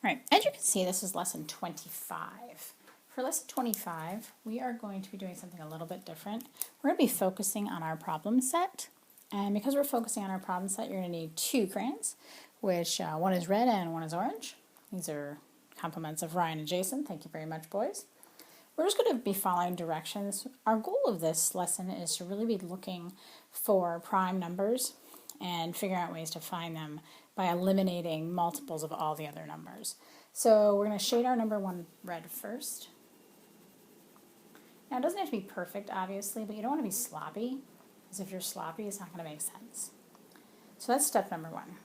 Right, as you can see, this is lesson 25. For lesson 25, we are going to be doing something a little bit different. We're going to be focusing on our problem set. And because we're focusing on our problem set, you're going to need two crayons, which one is red and one is orange. These are compliments of Ryan and Jason. Thank you very much, boys. We're just going to be following directions. Our goal of this lesson is to really be looking for prime numbers and figuring out ways to find them by eliminating multiples of all the other numbers. So we're going to shade our number one red first. Now it doesn't have to be perfect, obviously, but you don't want to be sloppy, because if you're sloppy, it's not going to make sense. So that's step number one.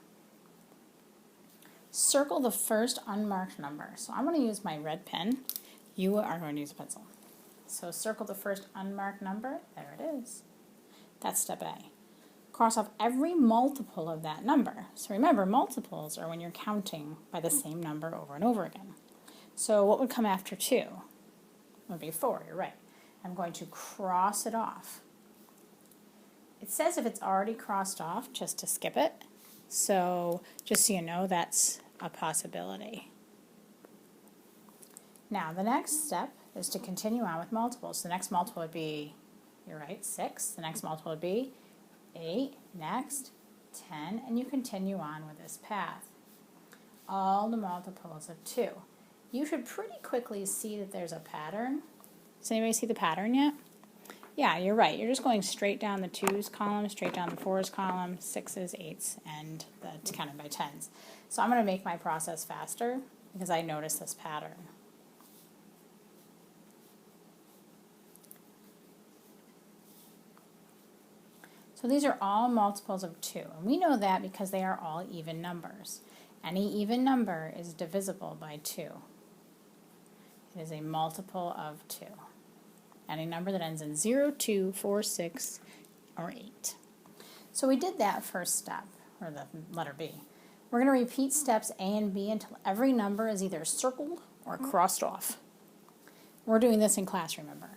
Circle the first unmarked number. So I'm going to use my red pen. You are going to use a pencil. So circle the first unmarked number. There it is. That's step A. Cross off every multiple of that number. So remember, multiples are when you're counting by the same number over and over again. So what would come after 2? It would be 4, you're right. I'm going to cross it off. It says if it's already crossed off, just to skip it. So just so you know, that's a possibility. Now the next step is to continue on with multiples. So the next multiple would be, you're right, 6. The next multiple would be 8, next, 10, and you continue on with this path. All the multiples of 2. You should pretty quickly see that there's a pattern. Does anybody see the pattern yet? Yeah, you're right. You're just going straight down the 2's column, straight down the 4's column, 6's, 8's, and that's counted by 10's. So I'm going to make my process faster because I noticed this pattern. So these are all multiples of 2, and we know that because they are all even numbers. Any even number is divisible by 2. It is a multiple of 2. Any number that ends in 0, 2, 4, 6, or 8. So we did that first step, or the letter B. We're going to repeat steps A and B until every number is either circled or crossed off. We're doing this in class, remember.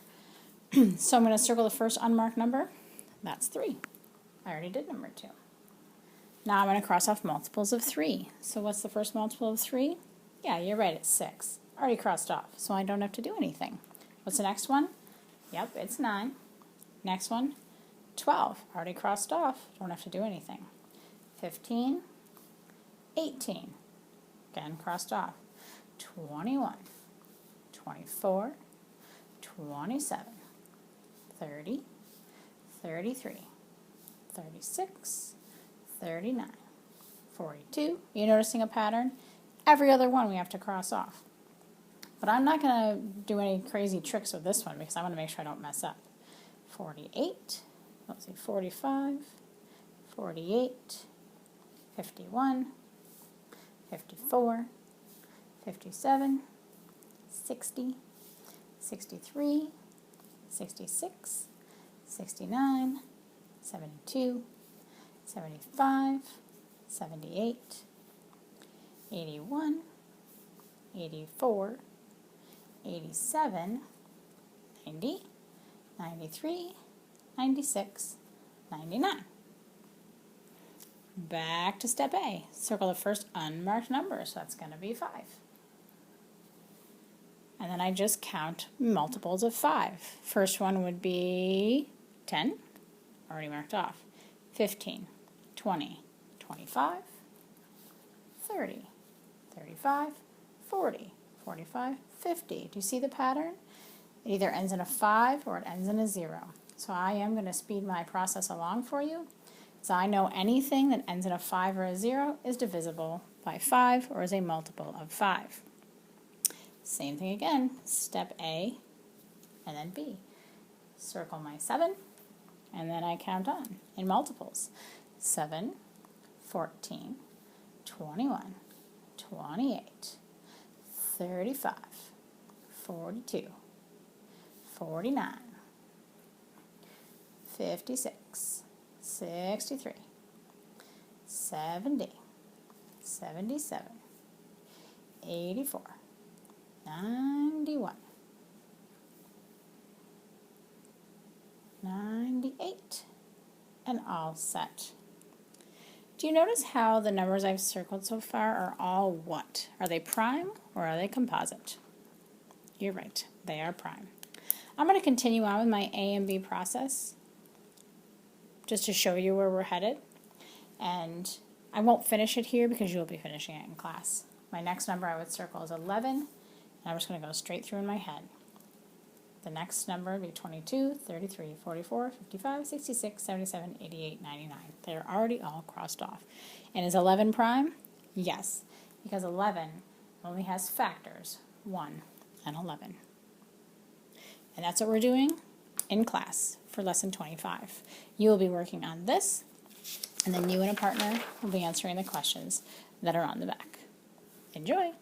So I'm going to circle the first unmarked number. That's 3. I already did number 2. Now I'm going to cross off multiples of 3. So what's the first multiple of 3? Yeah, you're right, it's 6. Already crossed off, so I don't have to do anything. What's the next one? Yep, it's 9. Next one, 12. Already crossed off, don't have to do anything. 15, 18. Again, crossed off. 21, 24, 27, 30, 33. 36, 39, 42. You noticing a pattern? Every other one we have to cross off. But I'm not going to do any crazy tricks with this one because I want to make sure I don't mess up. 48, let's see, 45, 48, 51, 54, 57, 60, 63, 66, 69, 72, 75, 78, 81, 84, 87, 90, 93, 96, 99. Back to step A. Circle the first unmarked number, so that's going to be 5. And then I just count multiples of 5. First one would be 10. Already marked off. 15, 20, 25, 30, 35, 40, 45, 50. Do you see the pattern? It either ends in a 5 or it ends in a 0. So I am going to speed my process along for you. So I know anything that ends in a 5 or a 0 is divisible by 5 or is a multiple of 5. Same thing again. Step A and then B. Circle my 7. And then I count on in multiples. 7, 14, 21, 28, 35, 42, 49, 56, 63, 70, 77, 84, 91, 98, and all set. Do you notice how the numbers I've circled so far are all what? Are they prime or are they composite? You're right, they are prime. I'm going to continue on with my A and B process just to show you where we're headed. And I won't finish it here because you'll be finishing it in class. My next number I would circle is 11, and I'm just going to go straight through in my head. The next number would be 22, 33, 44, 55, 66, 77, 88, 99. They're already all crossed off. And is 11 prime? Yes, because 11 only has factors, 1 and 11. And that's what we're doing in class for lesson 25. You will be working on this, and then you and a partner will be answering the questions that are on the back. Enjoy!